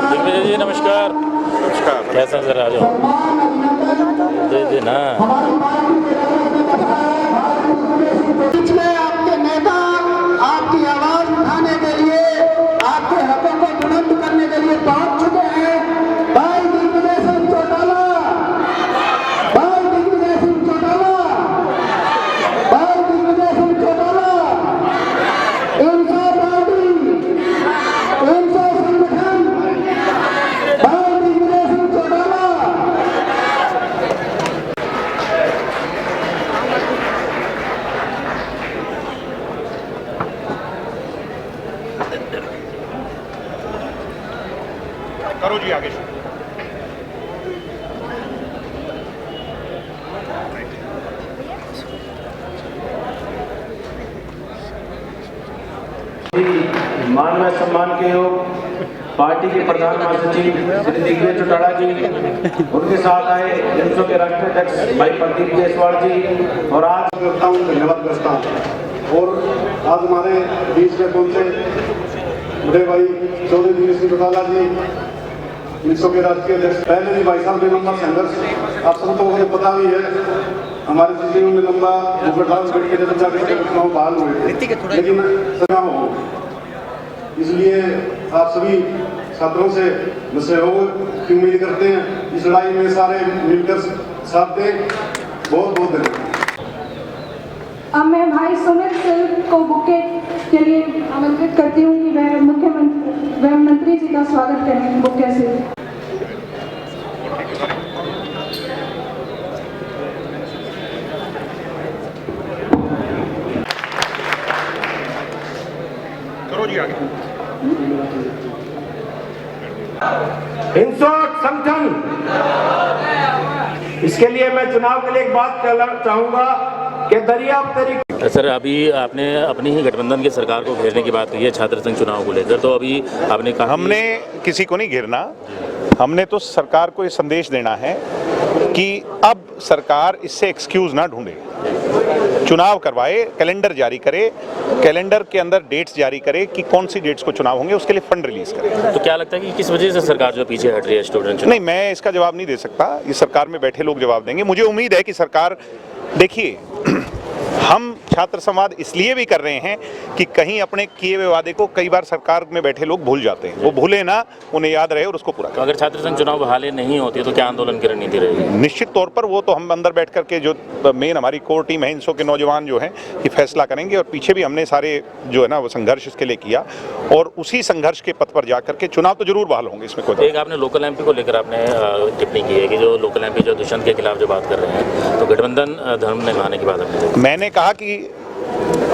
दिग्विजय जी नमस्कार। नमस्कार, कैसा नजर आ जाओ दे ना। बीच में आपके नेता आपकी आवाज उठाने के लिए, आपके हकों को बुलंद करने के लिए पहुंच चुके हैं। भाई दिग्विजय सिंह चौटाला, भाई दिग्विजय सिंह चौटाला, भाई दिग्विजय सिंह चौटाला, इंसाफ पार्टी, इंसाफ संगठन, भाई दिग्विजय सिंह चौटाला। करो जी आगे। मान व सम्मान के योग पार्टी के प्रधान महासचिव श्री दिग्विजय चौटाला जी, उनके साथ आए जनसो के राष्ट्रीय अध्यक्ष भाई प्रदीप जायसवाल जी, और आज धन्यवाद करता हूँ। और आज हमारे बीच में पहुंचे बड़े भाई चौधरी दिग्विजय सिंह चौटाला जी, जनसो के राष्ट्रीय अध्यक्ष। पहले भी भाई साहब ने लंबा संघर्ष, आप सबको मुझे पता भी है, हमारे जिले में लंबा चुनाव बहाल हुए थे, लेकिन चुनाव हो, इसलिए आप सभी छात्रों से सहयोग की उम्मीद करते हैं। इस लड़ाई में सारे मिलकर साथ दें। बहुत बहुत धन्यवाद। अब मैं भाई सुमित सिंह को बुके के लिए आमंत्रित करती हूँ कि वह मंत्री जी का स्वागत करें बुके से। करो जी आगे। इंसाफ संगठन, इसके लिए मैं चुनाव के लिए एक बात कहना चाहूंगा कि दरियाफ्त तरीके। सर, अभी आपने अपनी ही गठबंधन की सरकार को घेरने की बात कही है छात्र संघ चुनाव को लेकर, तो अभी आपने कहा हमने किसी को नहीं घेरना, हमने तो सरकार को ये संदेश देना है कि अब सरकार इससे एक्सक्यूज ना ढूंढे, चुनाव करवाए, कैलेंडर जारी करे, कैलेंडर के अंदर डेट्स जारी करे कि कौन सी डेट्स को चुनाव होंगे, उसके लिए फंड रिलीज करे। तो क्या लगता है कि किस वजह से सरकार जो पीछे हट रही है स्टूडेंट? नहीं, मैं इसका जवाब नहीं दे सकता, ये सरकार में बैठे लोग जवाब देंगे। मुझे उम्मीद है कि सरकार, देखिए हम छात्र संवाद इसलिए भी कर रहे हैं कि कहीं अपने किए हुए वादे को कई बार सरकार में बैठे लोग भूल जाते हैं, वो भूले ना, उन्हें याद रहे और उसको पूरा तो अगर छात्र संघ चुनाव बहाली नहीं होती तो क्या आंदोलन की रणनीति रहेगी? निश्चित तौर पर वो तो हम अंदर बैठ करके, जो मेन हमारी कोर टीम है, इनसो के नौजवान जो हैं, ये फैसला करेंगे। और पीछे भी हमने सारे जो है ना वो संघर्ष इसके लिए किया, और उसी संघर्ष के पथ पर जा करके चुनाव तो जरूर बहाल होंगे, इसमें कोई। एक आपने लोकल एमपी को लेकर आपने टिप्पणी की है कि जो लोकल एमपी जो दुष्यंत के खिलाफ जो बात कर रहे हैं, तो गठबंधन धर्म निभाने की बात आपने। मैंने कहा कि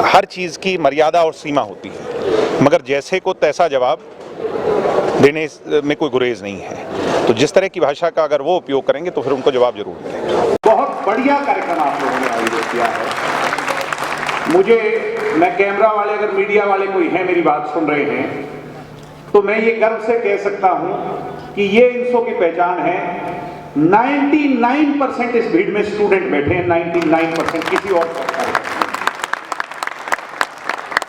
हर चीज़ की मर्यादा और सीमा होती है, मगर जैसे को तैसा जवाब देने में कोई गुरेज नहीं है। तो जिस तरह की भाषा का अगर वो उपयोग करेंगे तो फिर उनको जवाब जरूर मिलेगा। बहुत बढ़िया कार्यक्रम आप लोगों ने आयोजित किया है। मैं कैमरा वाले, अगर मीडिया वाले कोई है मेरी बात सुन रहे हैं, तो मैं ये गर्व से कह सकता हूं कि ये इनसो की पहचान है। 99% इस भीड़ में स्टूडेंट बैठे हैं, 99% किसी और सरकार।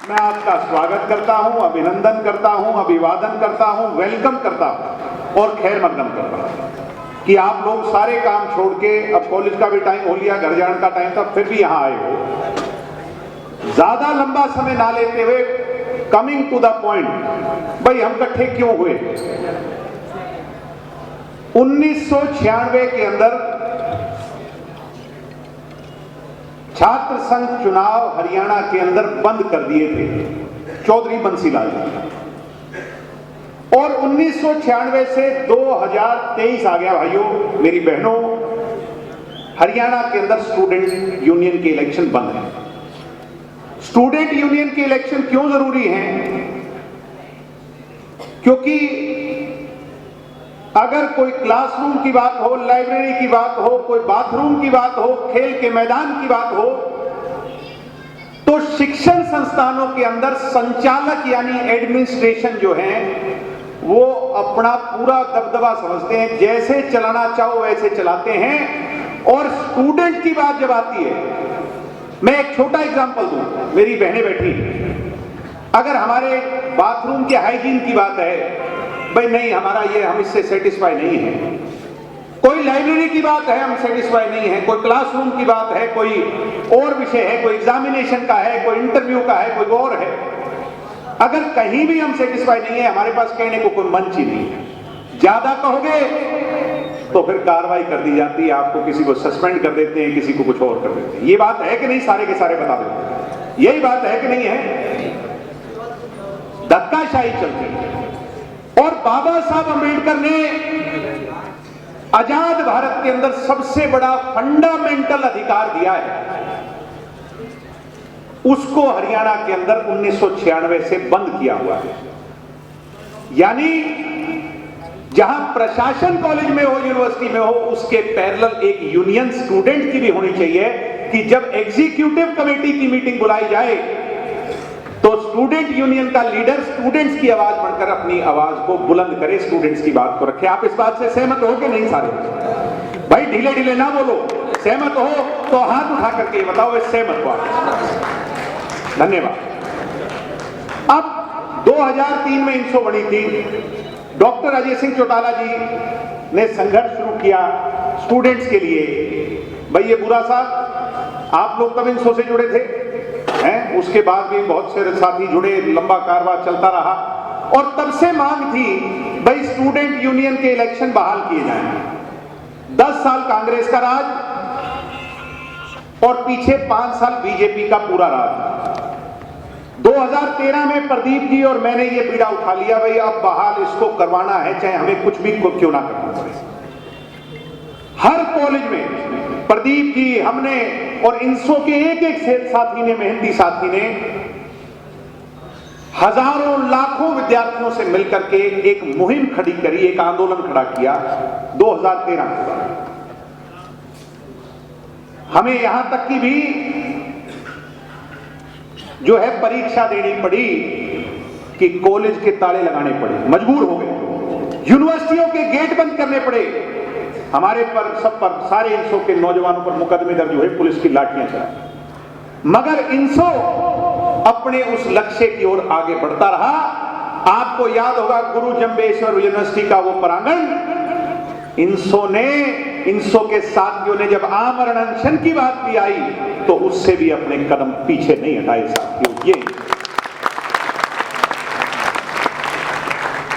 मैं आपका स्वागत करता हूं, अभिनंदन करता हूं, अभिवादन करता हूं, वेलकम करता हूं और खैर मकदम करता हूं कि आप लोग सारे काम छोड़ के, अब कॉलेज का भी टाइम हो लिया, घर जाने का टाइम था, फिर भी यहां आए हो। ज्यादा लंबा समय ना लेते हुए, कमिंग टू द पॉइंट, भाई हम इकट्ठे क्यों हुए? 1996 के अंदर छात्र संघ चुनाव हरियाणा के अंदर बंद कर दिए थे चौधरी बंसीलाल जी, और 1996 से 2023 आ गया भाइयों, मेरी बहनों, हरियाणा के अंदर स्टूडेंट यूनियन के इलेक्शन बंद है। स्टूडेंट यूनियन के इलेक्शन क्यों जरूरी हैं? क्योंकि अगर कोई क्लासरूम की बात हो, लाइब्रेरी की बात हो, कोई बाथरूम की बात हो, खेल के मैदान की बात हो, तो शिक्षण संस्थानों के अंदर संचालक यानी एडमिनिस्ट्रेशन जो है वो अपना पूरा दबदबा समझते हैं, जैसे चलाना चाहो वैसे चलाते हैं। और स्टूडेंट की बात जब आती है, मैं एक छोटा एग्जांपल दूं, मेरी बहनें बैठी, अगर हमारे बाथरूम के हाइजीन की बात है, भाई नहीं हमारा ये, हम इससे सेटिस्फाई नहीं है। कोई लाइब्रेरी की बात है, हम सेटिस्फाई नहीं है। कोई क्लासरूम की बात है, कोई और विषय है, कोई एग्जामिनेशन का है, कोई इंटरव्यू का है, कोई और है, अगर कहीं भी हम सेटिस्फाई नहीं है, हमारे पास कहने को कोई मंच ही नहीं है। ज्यादा कहोगे तो फिर कार्रवाई कर दी जाती है, आपको किसी को सस्पेंड कर देते हैं, किसी को कुछ और कर देते हैं। ये बात है कि नहीं? सारे के सारे बता देते हैं, यही बात है कि नहीं है? धक्काशाही चलती है। और बाबा साहब अंबेडकर ने आजाद भारत के अंदर सबसे बड़ा फंडामेंटल अधिकार दिया है, उसको हरियाणा के अंदर 1996 से बंद किया हुआ है। यानी जहां प्रशासन कॉलेज में हो, यूनिवर्सिटी में हो, उसके पैरेलल एक यूनियन स्टूडेंट की भी होनी चाहिए कि जब एग्जीक्यूटिव कमेटी की मीटिंग बुलाई जाए तो स्टूडेंट यूनियन का लीडर स्टूडेंट्स की आवाज बनकर अपनी आवाज को बुलंद करे, स्टूडेंट्स की बात को रखे। आप इस बात से सहमत हो कि नहीं? सारे भाई ढीले ढीले ना बोलो, सहमत हो तो हाथ उठा करके बताओ सहमत हो आप। धन्यवाद। अब 2003 में इंसो बनी थी, डॉक्टर अजय सिंह चौटाला जी ने संघर्ष शुरू किया स्टूडेंट्स के लिए। भाई ये बुरा साहब, आप लोग तब इंसो से जुड़े थे हैं, उसके बाद भी बहुत से साथी जुड़े, लंबा कारवां चलता रहा और तब से मांग थी भाई स्टूडेंट यूनियन के इलेक्शन बहाल किए जाएं। 10 साल कांग्रेस का राज और पीछे 5 साल बीजेपी का पूरा राज। 2013 में प्रदीप जी और मैंने ये बीड़ा उठा लिया, भाई अब बहाल इसको करवाना है, चाहे हमें कुछ भी क्यों ना करना पड़े। हर कॉलेज में प्रदीप जी, हमने और इंसो के एक एक साथी ने, मेहनती साथी ने हजारों लाखों विद्यार्थियों से मिलकर के एक मुहिम खड़ी करी, एक आंदोलन खड़ा किया 2013 के बाद। हमें यहां तक की भी जो है परीक्षा देनी पड़ी कि कॉलेज के ताले लगाने पड़े, मजबूर हो गए, यूनिवर्सिटियों के गेट बंद करने पड़े, हमारे पर, सब पर, सारे इंसो के नौजवानों पर मुकदमे दर्ज हुए, पुलिस की लाठियां चलाई, मगर इंसो अपने उस लक्ष्य की ओर आगे बढ़ता रहा। आपको याद होगा गुरु जंबेश्वर यूनिवर्सिटी का वो प्रांगण, इंसो के साथियों ने जब आमरण अनशन की बात भी आई तो उससे भी अपने कदम पीछे नहीं हटाए साथियों। ये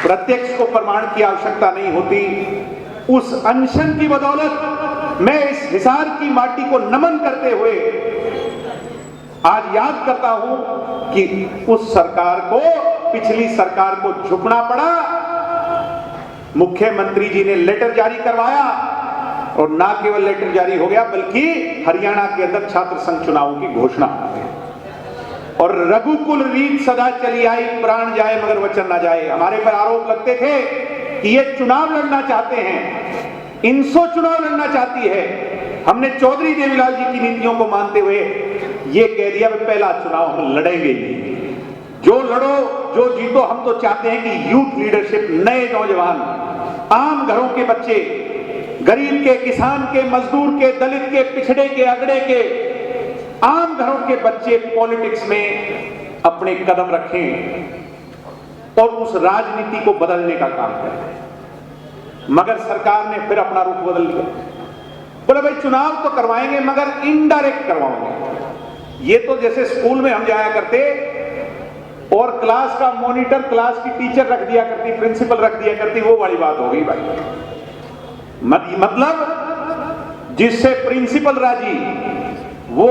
प्रत्यक्ष को प्रमाण की आवश्यकता नहीं होती, उस अनशन की बदौलत मैं इस हिसार की माटी को नमन करते हुए आज याद करता हूं कि उस सरकार को, पिछली सरकार को झुकना पड़ा। मुख्यमंत्री जी ने लेटर जारी करवाया और ना केवल लेटर जारी हो गया बल्कि हरियाणा के अंदर छात्र संघ चुनावों की घोषणा हो गई। और रघुकुल रीत सदा चली आई, प्राण जाए मगर वचन ना जाए। हमारे पर आरोप लगते थे कि ये चुनाव लड़ना चाहते हैं, इंसो चुनाव लड़ना चाहती है। हमने चौधरी देवीलाल जी की नीतियों को मानते हुए ये कह दिया कि पहला चुनाव हम लड़ेंगे ही, जो लड़ो जो जीतो, हम तो चाहते हैं कि यूथ लीडरशिप, नए नौजवान, आम घरों के बच्चे, गरीब के, किसान के, मजदूर के, दलित के, पिछड़े के, अगड़े के, आम घरों के बच्चे पॉलिटिक्स में अपने कदम रखें और उस राजनीति को बदलने का काम करें। मगर सरकार ने फिर अपना रुख बदल लिया, बोले भाई चुनाव तो करवाएंगे मगर इनडायरेक्ट करवाएंगे। ये तो जैसे स्कूल में हम जाया करते और क्लास का मॉनिटर क्लास की टीचर रख दिया करती, प्रिंसिपल रख दिया करती, वो वाली बात हो गई भाई। मतलब जिससे प्रिंसिपल राजी वो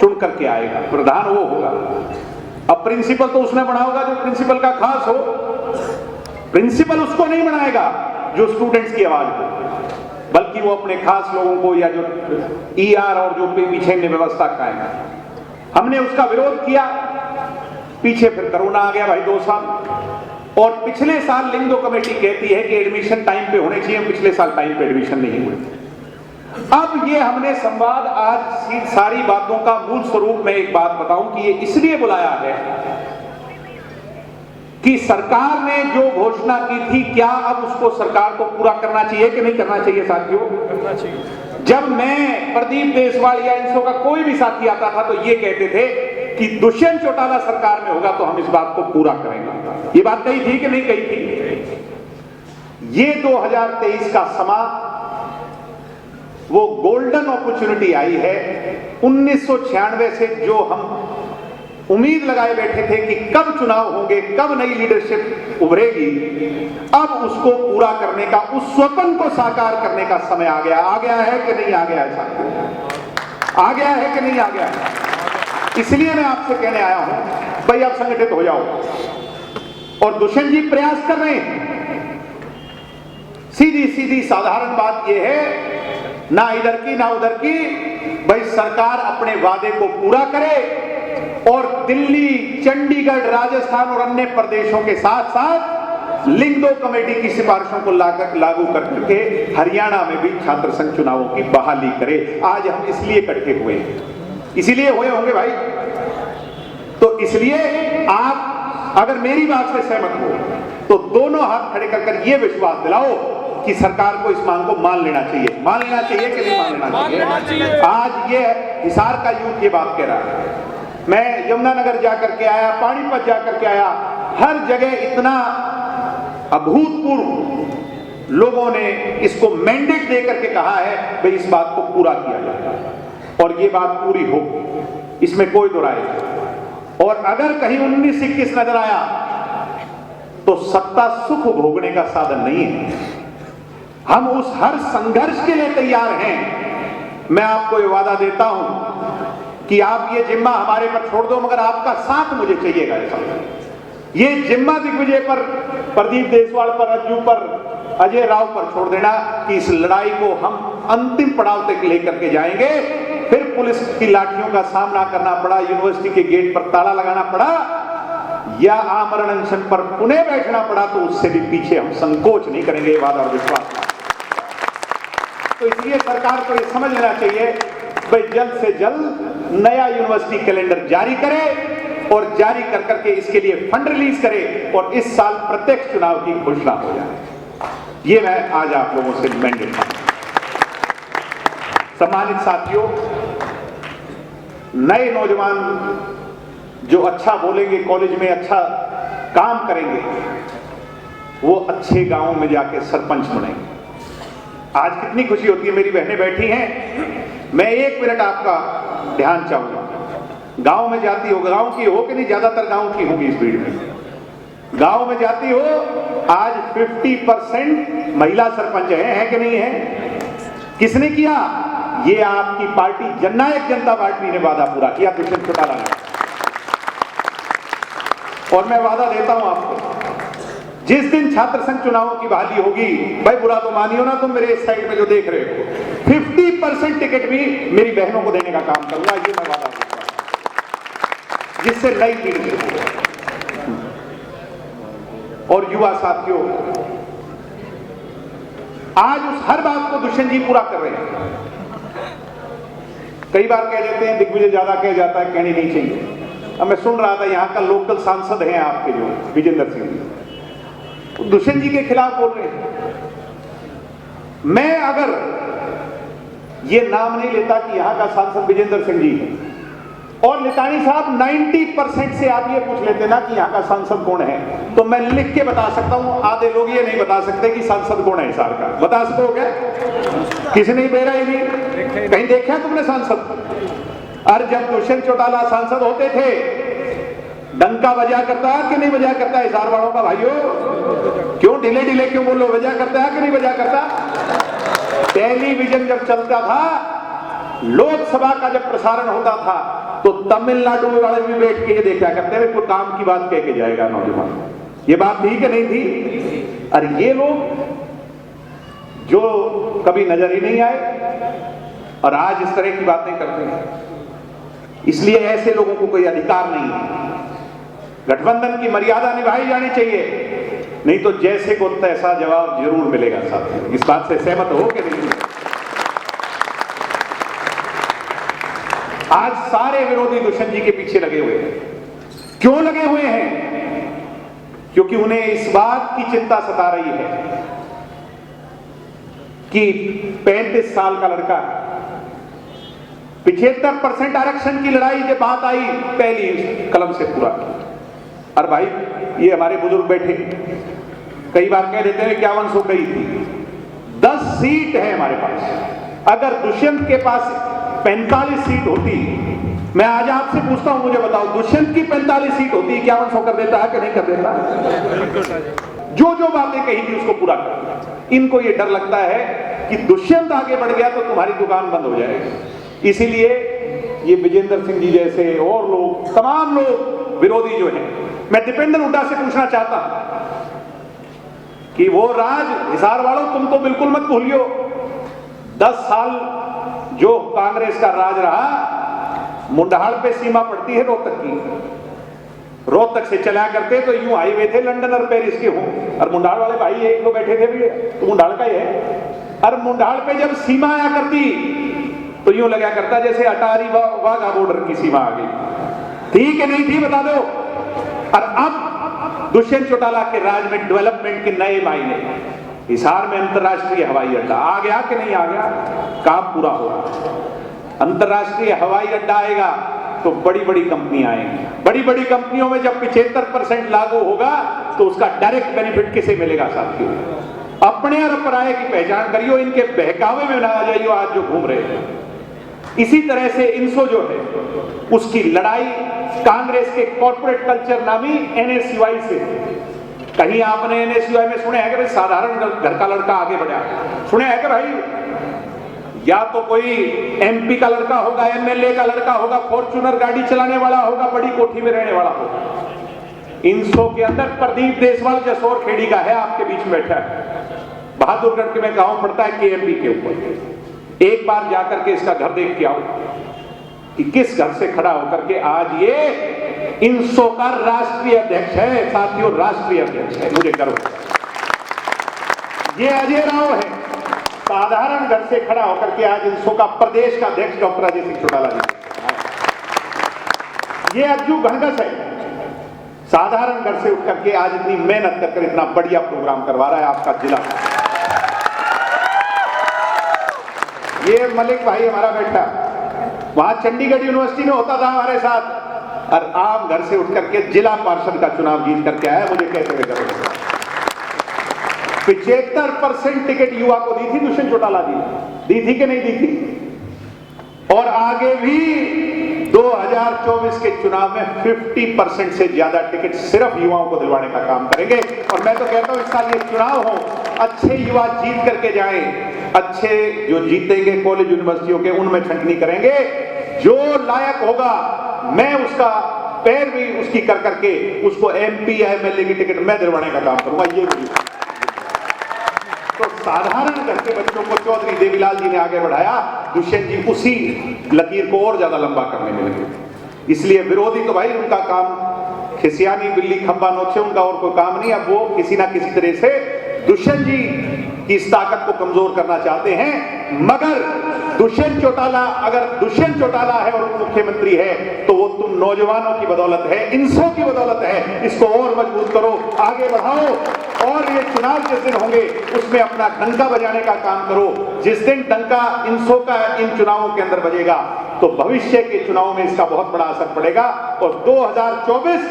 चुन करके आएगा, प्रधान वो होगा। अब प्रिंसिपल तो उसने बना होगा जो प्रिंसिपल का खास हो, प्रिंसिपल उसको नहीं बनाएगा जो स्टूडेंट्स की आवाज हो, बल्कि वो अपने खास लोगों को या जो ईआर और जो पीछे ने व्यवस्था कायम। हमने उसका विरोध किया, पीछे फिर कोरोना आ गया भाई 2 साल, और पिछले साल लिंग 2 कमेटी कहती है कि एडमिशन टाइम पे होने चाहिए, पिछले साल टाइम पे एडमिशन नहीं हुए। अब ये हमने संवाद आज सारी बातों का मूल स्वरूप में एक बात बताऊं कि ये इसलिए बुलाया है कि सरकार ने जो घोषणा की थी, क्या अब उसको सरकार को पूरा करना चाहिए कि नहीं करना चाहिए साथियों? करना चाहिए। जब मैं, प्रदीप देशवाल या इनसो का कोई भी साथी आता था तो ये कहते थे कि दुष्यंत चौटाला सरकार में होगा तो हम इस बात को पूरा करेंगे। ये बात कही थी कि नहीं कही थी? ये 2023 का समा वो गोल्डन अपॉर्चुनिटी आई है। 1996 से जो हम उम्मीद लगाए बैठे थे कि कब चुनाव होंगे, कब नई लीडरशिप उभरेगी, अब उसको पूरा करने का, उस स्वप्न को साकार करने का समय आ गया। आ गया है कि नहीं आ गया है साथियों? आ गया है कि नहीं आ गया है? इसलिए मैं आपसे कहने आया हूं, भाई आप संगठित हो जाओ। और दुष्यंत जी प्रयास कर रहे हैं। सीधी सीधी साधारण बात यह है, ना इधर की ना उधर की, भाई सरकार अपने वादे को पूरा करे और दिल्ली, चंडीगढ़, राजस्थान और अन्य प्रदेशों के साथ साथ लिंग 2 कमेटी की सिफारिशों को लागू करके हरियाणा में भी छात्र संघ चुनावों की बहाली करे। आज हम इसलिए इकट्ठे हुए हैं, इसीलिए हुए होंगे भाई। तो इसलिए आप अगर मेरी बात से सहमत हो तो दोनों हाथ खड़े कर यह विश्वास दिलाओ कि सरकार को इस मांग को मान लेना चाहिए। मान लेना चाहिए कि नहीं मान लेना चाहिए? आज ये हिसार का यूथ ये बात कह रहा है। मैं यमुनानगर जाकर के आया, पानीपत जाकर के आया, हर जगह इतना अभूतपूर्व लोगों ने इसको मैंडेट देकर के कहा है भाई इस बात को पूरा किया जाए और ये बात पूरी हो, इसमें कोई दो राय नहीं। और अगर कहीं 19-21 नजर आया तो सत्ता सुख भोगने का साधन नहीं है। हम उस हर संघर्ष के लिए तैयार हैं। मैं आपको ये वादा देता हूं कि आप ये जिम्मा हमारे पर छोड़ दो, मगर आपका साथ मुझे चाहिएगा। ये जिम्मा दिग्विजय पर, प्रदीप देशवाल पर, रज्जू पर, अजय राव पर छोड़ देना कि इस लड़ाई को हम अंतिम पड़ाव तक लेकर के जाएंगे। फिर पुलिस की लाठियों का सामना करना पड़ा, यूनिवर्सिटी के गेट पर ताला लगाना पड़ा या आमरण अनशन पर पुनः बैठना पड़ा, तो उससे भी पीछे हम संकोच नहीं करेंगे। वादा और विश्वास। तो इसलिए सरकार को यह समझ लेना चाहिए भाई जल्द से जल्द नया यूनिवर्सिटी कैलेंडर जारी करे और जारी कर करके इसके लिए फंड रिलीज करे और इस साल प्रत्यक्ष चुनाव की घोषणा हो जाए। ये मैं आज आप लोगों से मैंडेट मांगता हूं। सम्मानित साथियों, नए नौजवान जो अच्छा बोलेंगे, कॉलेज में अच्छा काम करेंगे, वो अच्छे गांवों में जाके सरपंच बनेंगे। आज कितनी खुशी होती है, मेरी बहनें बैठी हैं, मैं 1 मिनट आपका ध्यान चाहूंगा। गांव में जाती हो, गांव की हो कि नहीं, ज्यादातर गांव की होगी इस भीड़ में। गांव में जाती हो, आज 50% महिला सरपंच है कि नहीं है? किसने किया? ये आपकी पार्टी जननायक जनता पार्टी ने वादा पूरा किया, दुष्यंत चौटाला ने। और मैं वादा देता हूं आपको, जिस दिन छात्र संघ चुनावों की बहाली होगी, भाई बुरा तो मानियो ना तुम, मेरे इस साइड में जो देख रहे हो, 50% टिकट भी मेरी बहनों को देने का काम करूंगा। ये मैं वादा करता हूं, जिससे नई पीढ़ी और युवा साथियों आज उस हर बात को दुष्यंत जी पूरा कर रहे हैं। कई बार कह देते हैं दिग्विजय ज्यादा कह जाता है, कहनी नहीं चाहिए। अब मैं सुन रहा था यहाँ का लोकल सांसद हैं आपके जो विजेंद्र सिंह जी, दुष्यंत जी के खिलाफ बोल रहे हैं। मैं अगर ये नाम नहीं लेता कि यहां का सांसद विजेंद्र सिंह जी है और लितानी साहब 90% से आप ये पूछ लेते ना कि यहाँ का सांसद कौन है, तो मैं लिख के बता सकता हूं। आधे लोग ये नहीं बता सकते कि सांसद कौन है हिसार का। बता सकोगे? किसी ने बेरा ही नहीं, कहीं देखा तुमने सांसद? और जब दुष्यंत चौटाला सांसद होते थे, डंका बजा करता है कि नहीं बजा करता हिसार वालों का? भाइयों क्यों ढीले ढीले क्यों बोलो, बजा करता है कि नहीं बजा करता? टेलीविजन जब चलता था, लोकसभा का जब प्रसारण होता था, तो तमिलनाडु वाले भी बैठ के ये देखा करते हैं कोई काम की बात कह के जाएगा नौजवान। ये बात थी कि नहीं थी? और ये लोग जो कभी नजर ही नहीं आए और आज इस तरह की बातें करते हैं, इसलिए ऐसे लोगों को कोई अधिकार नहीं है। गठबंधन की मर्यादा निभाई जानी चाहिए। नहीं तो जैसे को तैसा जवाब जरूर मिलेगा साथियों। इस बात से सहमत हो कि नहीं? आज सारे विरोधी दुष्यंत जी के पीछे लगे हुए हैं। क्यों लगे हुए हैं? क्योंकि उन्हें इस बात की चिंता सता रही है कि 35 साल का लड़का 75% आरक्षण की लड़ाई जब बात आई पहली कलम से पूरा की। और भाई ये हमारे बुजुर्ग बैठे कई बार कह देते हैं 5100 कही थी। 10 सीट है हमारे पास। अगर दुष्यंत के पास 45 सीट होती, मैं आज आपसे पूछता हूं, मुझे बताओ दुष्यंत की 45 सीट होती 5100 कर देता है कि नहीं कर देता? जो जो बातें कही थी उसको पूरा कर। इनको ये डर लगता है कि दुष्यंत आगे बढ़ गया तो तुम्हारी दुकान बंद हो जाएगी। इसीलिए ये विजेंद्र सिंह जी जैसे और लोग, तमाम लोग विरोधी जो हैं, मैं दीपेंद्र हुड्डा से पूछना चाहता हूं कि वो राज हिसार वालों तुम तो बिल्कुल मत भूलियो। 10 साल जो कांग्रेस का राज रहा, मुंडाल पे सीमा पड़ती है रोहतक की। रोहतक से चला करते तो यूं हाईवे थे लंदन और पेरिस के हों, और मुंडाल वाले भाई एक दो बैठे थे भी तो मुंडाल का ही है। और मुंडाल पे जब सीमा आया करती तो यूं लगा करता जैसे अटारी वाघा बॉर्डर की सीमा आ गई। थी कि नहीं थी बता दो। और अब दुष्यंत चौटाला के राज में डेवलपमेंट के नए मायने। हिसार में अंतरराष्ट्रीय हवाई अड्डा आ गया कि नहीं आ गया? काम पूरा हो रहा। अंतरराष्ट्रीय हवाई अड्डा आएगा तो बड़ी बड़ी कंपनियां आएंगी। बड़ी बड़ी कंपनियों में जब 75% लागू होगा तो उसका डायरेक्ट बेनिफिट किसे मिलेगा साथियों? अपने और पराये की पहचान करियो, इनके बहकावे में ना आ जाइयो आज जो घूम रहे हैं। इसी तरह से इनसो जो है उसकी लड़ाई कांग्रेस के कॉर्पोरेट कल्चर नामी एनएसयूआई से। कहीं आपने एनएसयूआई में सुने हैं कि भाई साधारण घर का लड़का आगे बढ़ा? सुने हैं कि भाई या तो कोई एमपी का लड़का होगा, एमएलए का लड़का होगा, फॉर्च्यूनर गाड़ी चलाने वाला होगा, बड़ी कोठी में रहने वाला होगा। इनसो के अंदर प्रदीप देसवाल जसौर खेड़ी का है, आपके बीच में बैठा है। बहादुरगढ़ के में गांव पड़ता है केएमपी के ऊपर। एक बार जाकर के इसका घर देख के आओ कि किस घर से खड़ा होकर के आज ये इनसो का राष्ट्रीय अध्यक्ष है साथियों, राष्ट्रीय अध्यक्ष है। मुझे गर्व है। ये अजय राव है, साधारण घर से खड़ा होकर के आज इनसो का प्रदेश का अध्यक्ष डॉक्टर अजय सिंह चौटाला जी। ये अज्जू घनघस है, साधारण घर से उठ करके आज इतनी मेहनत कर इतना बढ़िया प्रोग्राम करवा रहा है आपका जिला। ये मलिक भाई हमारा बेटा वहां चंडीगढ़ यूनिवर्सिटी में होता था हमारे साथ, और आम घर से उठ करके जिला पार्षद का चुनाव जीत करके आया। मुझे कहते हुए गर्व है। 75% टिकट युवा को दी थी दुष्यंत चौटाला जी, दी थी कि नहीं दी थी? और आगे भी 2024 के चुनाव में 50% से ज्यादा टिकट सिर्फ युवाओं को दिलवाने का काम करेंगे। और मैं तो कहता हूं इस साल ये चुनाव हो, अच्छे युवा जीत करके जाएं, अच्छे जो जीतेंगे कॉलेज यूनिवर्सिटियों के उनमें छंटनी करेंगे। जो लायक होगा मैं उसका पैर भी उसकी कर करके उसको एमपी या एमएलए की टिकट मैं दिलवाने का काम करूंगा। ये भी तो साधारण घर के बच्चों को चौधरी देवीलाल जी ने आगे बढ़ाया, दुष्यंत जी उसी लकीर को और ज्यादा लंबा करने में लगे। इसलिए विरोधी तो भाई उनका काम खिसियानी बिल्ली खंबा नोचे, उनका और कोई काम नहीं। अब वो किसी ना किसी तरह से दुष्यंत जी की इस ताकत को कमजोर करना चाहते हैं। मगर दुष्यंत चौटाला अगर दुष्यंत चौटाला है और मुख्यमंत्री है तो वो तुम नौजवानों की बदौलत है, इनसो की बदौलत है। इसको और मजबूत करो, आगे बढ़ाओ, और ये चुनाव जिस दिन होंगे उसमें अपना डंका बजाने का काम करो। जिस दिन डंका इनसो का इन चुनावों के अंदर बजेगा तो भविष्य के चुनाव में इसका बहुत बड़ा असर पड़ेगा। और 2024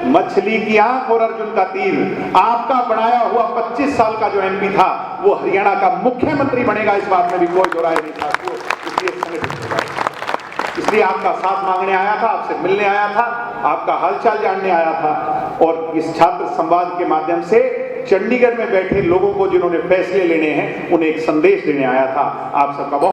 मछली की आंख और अर्जुन का तीर, आपका बनाया हुआ 25 साल का जो एमपी था वो हरियाणा का मुख्यमंत्री बनेगा, इस बात में भी कोई दो राय नहीं साथियों। इसलिए आपका साथ मांगने आया था, आपसे मिलने आया था, आपका हालचाल जानने आया था, और इस छात्र संवाद के माध्यम से चंडीगढ़ में बैठे लोगों को जिन्होंने फैसले लेने हैं उन्हें एक संदेश देने आया था। आप सबका बहुत